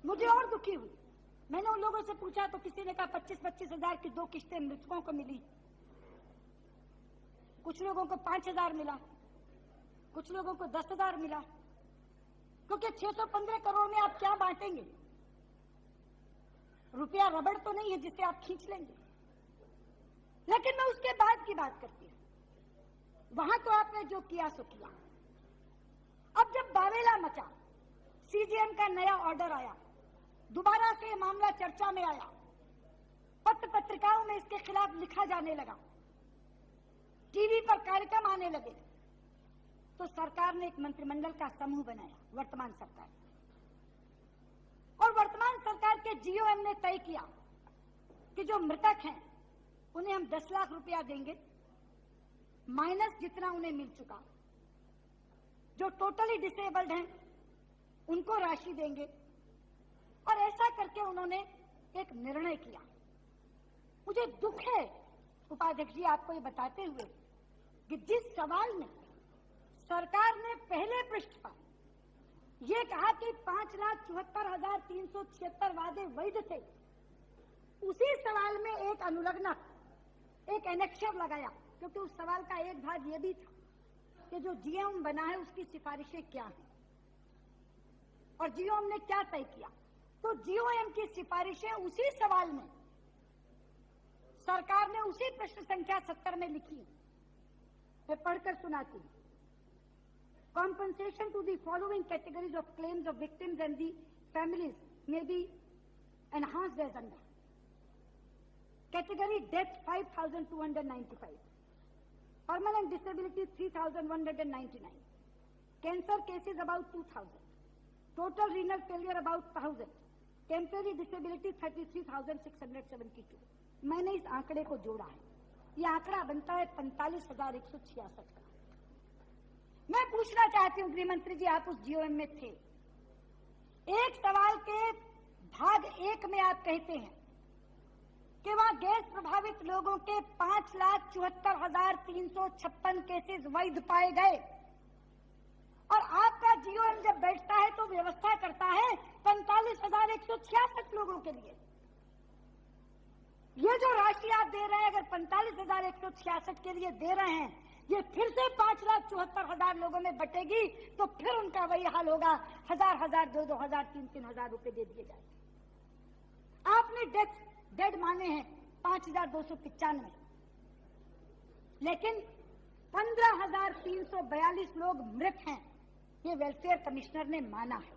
मुझे और दुखी हुई। मैंने उन लोगों से पूछा तो किसी ने कहा 25-25 हजार की 2 किस्तें मृतकों को मिली, कुछ लोगों को 5,000 मिला, कुछ लोगों को 10,000 मिला, क्योंकि 615 करोड़ में आप क्या बांटेंगे? रुपया रबड़ तो नहीं है जिसे आप खींच लेंगे। लेकिन मैं उसके बाद की बात करती हूं। वहां तो आपने जो किया सो किया। अब जब बावेला मचा, सीजीएम का नया ऑर्डर आया, दोबारा से मामला चर्चा में आया, पत्र पत्रिकाओं में इसके खिलाफ लिखा जाने लगा, टीवी पर कार्यक्रम आने लगे, तो सरकार ने एक मंत्रिमंडल का समूह बनाया, वर्तमान सरकार। और वर्तमान सरकार के जीओएम ने तय किया कि जो मृतक हैं उन्हें हम 10 लाख रुपया देंगे, माइनस जितना उन्हें मिल चुका। जो टोटली डिसेबल्ड हैं उनको राशि देंगे। और ऐसा करके उन्होंने एक निर्णय किया। मुझे दुख है उपाध्यक्ष जी आपको ये बताते हुए कि जिस सवाल में सरकार ने पहले पृष्ठ पर यह कहा कि 5,74,376 वादे वैध थे, उसी सवाल में एक अनुलग्नक, एक एनेक्शर लगाया, क्योंकि उस सवाल का एक भाग यह भी था कि जो जीओएम बना है उसकी सिफारिशें क्या हैं और जीओएम ने क्या तय किया। तो जीओएम की सिफारिशें उसी सवाल में सरकार ने उसी प्रश्न संख्या 70 में लिखी। मैं पढ़कर सुनाती हूं। Compensation to the following categories of claims of victims and the families may be enhanced as under. Category death 5,295, permanent disability 3,199, cancer cases about 2,000, total renal failure about 1,000, temporary disability 33,672। मैंने इस आंकड़े को जोड़ा है। यह आंकड़ा बनता है 45,166 का। मैं पूछना चाहती हूं गृह मंत्री जी, आप उस जीओएम में थे। एक सवाल के भाग 1 में आप कहते हैं कि वहां गैस प्रभावित लोगों के 5,74,356 केसेस वैध पाए गए, और आपका जीओएम जब बैठता है तो व्यवस्था करता है 45,166 लोगों के लिए। ये जो राशि आप दे रहे हैं, अगर 45,166 के लिए दे रहे हैं, ये फिर से 5,74,000 लोगों में बटेगी, तो फिर उनका वही हाल होगा, 1,000, 2,000, 3,000 रुपए दे दिए जाएंगे। आपने डेड माने हैं 5,295, लेकिन 15,342 लोग मृत हैं, ये वेलफेयर कमिश्नर ने माना है।